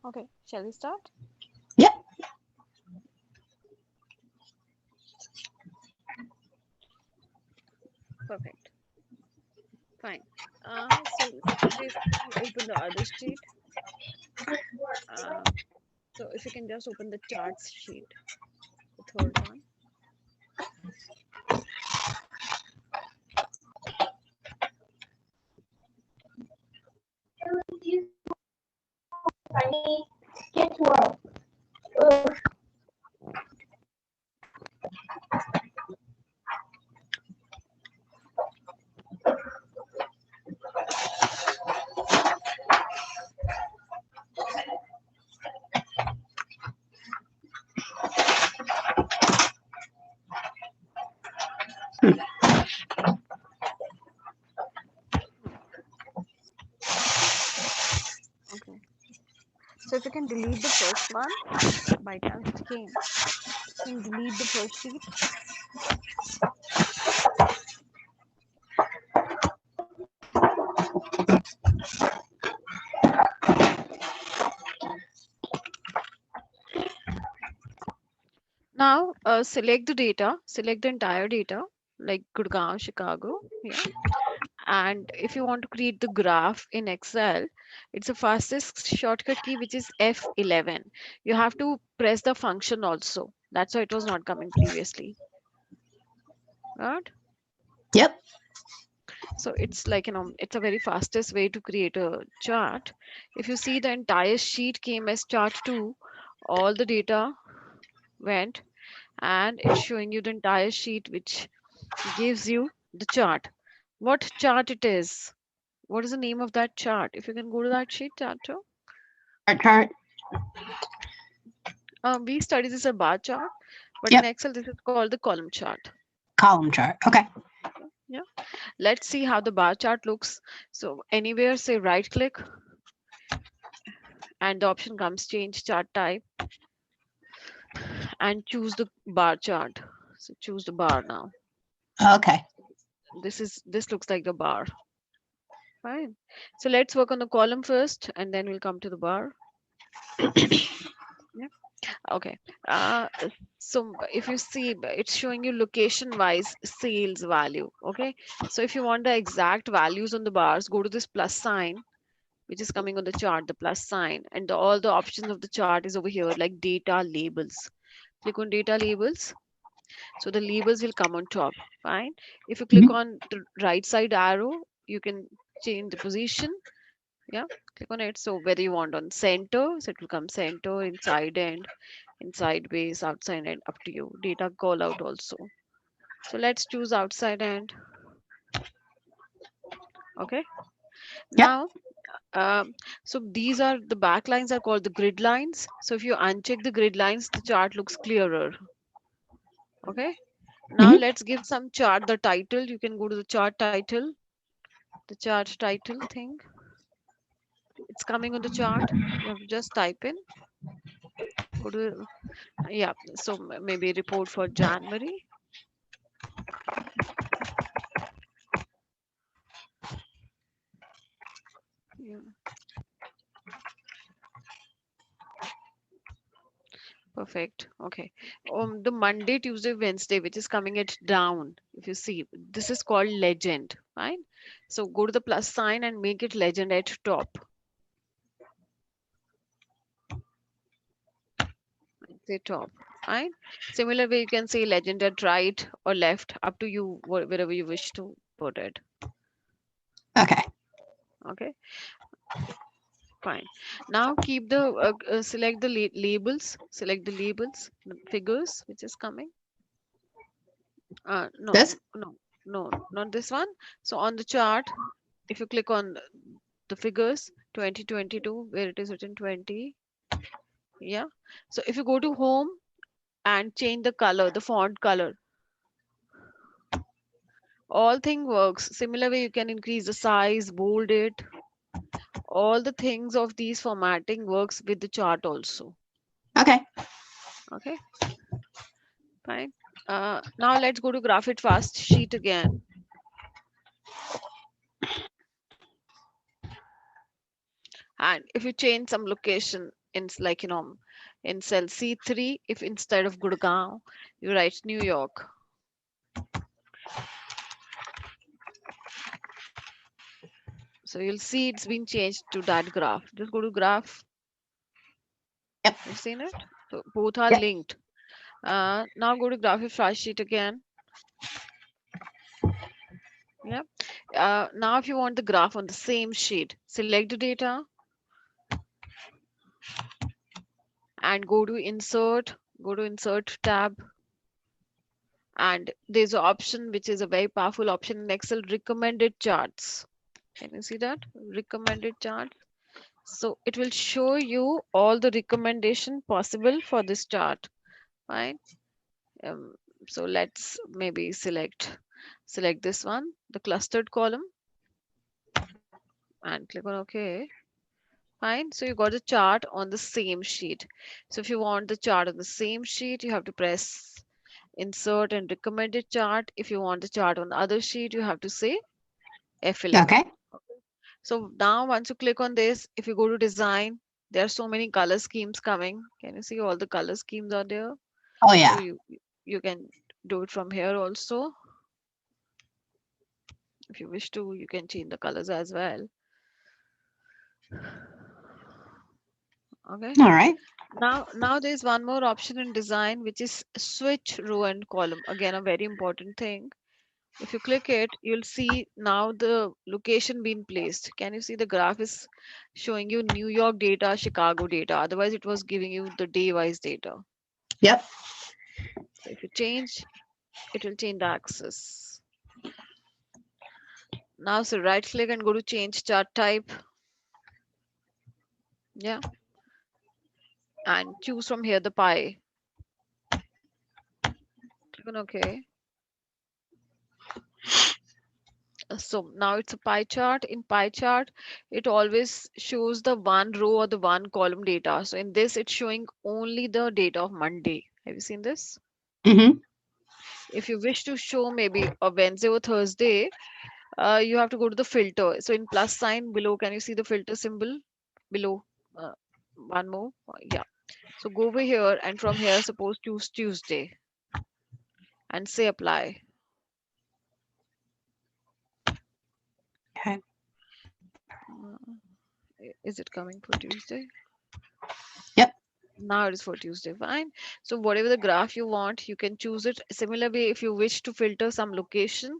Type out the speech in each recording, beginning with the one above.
Okay, shall we start? Yep. Perfect. Fine. So let's open the other sheet. Uh, so if you can just open the charts sheet, the third one. Get to work. Okay. So if you can delete the first one, by chance it came. Can you delete the first sheet? Now select the data, select the entire data, like Gurgaon, Chicago. Yeah. And if you want to create the graph in Excel, it's the fastest shortcut key, which is F11. You have to press the function also. That's why it was not coming previously. Right? Yep. So it's like, it's a very fastest way to create a chart. If you see, the entire sheet came as chart 2, all the data went, and it's showing you the entire sheet, which gives you the chart. What chart it is? What is the name of that chart? If you can go to that sheet, chart 2. Chart. We study this as a bar chart, but in Yep. Excel, this is called the column chart. Column chart. Okay. Yeah. Let's see how the bar chart looks. So anywhere, say right click, and the option comes change chart type, and choose the bar chart. So choose the bar now. Okay. This looks like the bar. Fine. So let's work on the column first, and then we'll come to the bar. Yeah. Okay. So if you see, it's showing you location wise sales value. Okay. So if you want the exact values on the bars, go to this plus sign, which is coming on the chart, the plus sign, and all the options of the chart is over here, like data labels. Click on data labels. So the labels will come on top. Fine. If you click Mhm. on the right side arrow, you can change the position. Yeah. Click on it. So whether you want on center, so it will come center, inside end, inside base, outside end, up to you. Data call out also. So let's choose outside end. Okay. Yep. Now, so these are the back lines are called the grid lines. So if you uncheck the grid lines, the chart looks clearer. Okay. Now Mhm. let's give some chart the title. You can go to the chart title, the chart title thing. It's coming on the chart. You have to just type in. Go to, yeah. So maybe report for January. Yeah, perfect. Okay. The Monday, Tuesday, Wednesday, which is coming it down. If you see, this is called legend, right? So go to the plus sign and make it legend at top. Say top, right? Similar way, you can say legend at right or left, up to you, wherever you wish to put it. Okay. Okay, fine. Now keep the select the labels. Select the labels, the figures which is coming. No, This? no, no, not this one. So on the chart, if you click on the figures 2022, where it is written 20, yeah. So if you go to home and change the color, the font color, all thing works. Similar way, you can increase the size, bold it. All the things of these formatting works with the chart also. Okay. Okay, fine. Now let's go to graph it fast sheet again. And if you change some location in like in cell C3, if instead of Gurgaon you write New York, so you'll see it's been changed to that graph. Just go to graph. Yep. You've seen it. So both are Yep. linked. Now go to graph it fast sheet again. Yeah. Now if you want the graph on the same sheet, select the data and go to insert tab, and there's an option which is a very powerful option in Excel, recommended charts. Can you see that? Recommended chart. So it will show you all the recommendation possible for this chart. Fine. Um, so let's maybe select this one, the clustered column, and click on OK. Fine. So you got the chart on the same sheet. So if you want the chart on the same sheet, you have to press insert and recommended chart. If you want the chart on the other sheet, you have to say F11. Okay. So now once you click on this, if you go to design, there are so many color schemes coming. Can you see all the color schemes are there? Oh So yeah. you can do it from here also. If you wish to, you can change the colors as well. Okay. All right. Now there's one more option in design, which is switch row and column. Again, a very important thing. If you click it, you'll see now the location being placed. Can you see the graph is showing you New York data, Chicago data. Otherwise, it was giving you the day-wise data. Yep. So if you change, it will change the axis. Now, so right click and go to change chart type. Yeah. And choose from here the pie. Click on OK. So now it's a pie chart. In pie chart, it always shows the one row or the one column data. So in this, it's showing only the data of Monday. Have you seen this? Mm-hmm. If you wish to show maybe a Wednesday or Thursday, you have to go to the filter. So in plus sign below, can you see the filter symbol below? Uh, one more. Yeah. So go over here and from here, suppose choose Tuesday and say apply. Okay. Uh, is it coming for Tuesday? Yep. Now it is for Tuesday, fine. So whatever the graph you want, you can choose it. Similar way, if you wish to filter some location,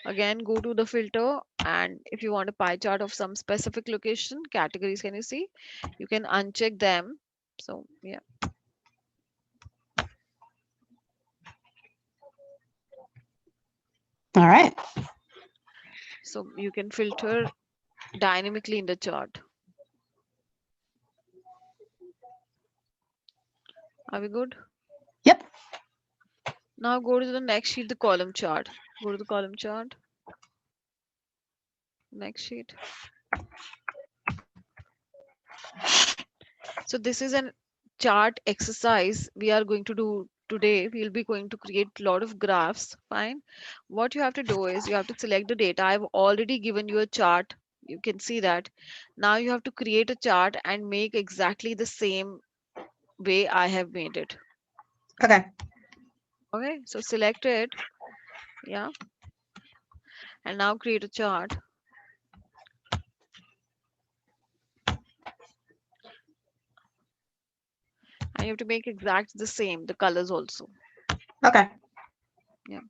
again go to the filter, and if you want a pie chart of some specific location, categories, can you see? You can uncheck them. So yeah, All right. so you can filter dynamically in the chart. Are we good? Yep. Now go to the next sheet, the column chart. Go to the column chart, next sheet. So this is an chart exercise we are going to do today. We'll be going to create a lot of graphs. Fine. What you have to do is you have to select the data. I've already given you a chart. You can see that. Now you have to create a chart and make exactly the same way I have made it. Okay. Okay. So select it. Yeah. And now create a chart. And you have to make exact the same, the colors also. Okay. Yeah.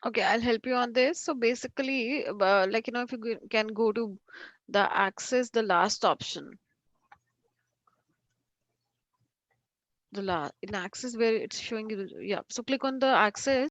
Okay, I'll help you on this. So basically, like if you can go to the axis, the last option, in axis where it's showing you, yeah. So click on the axis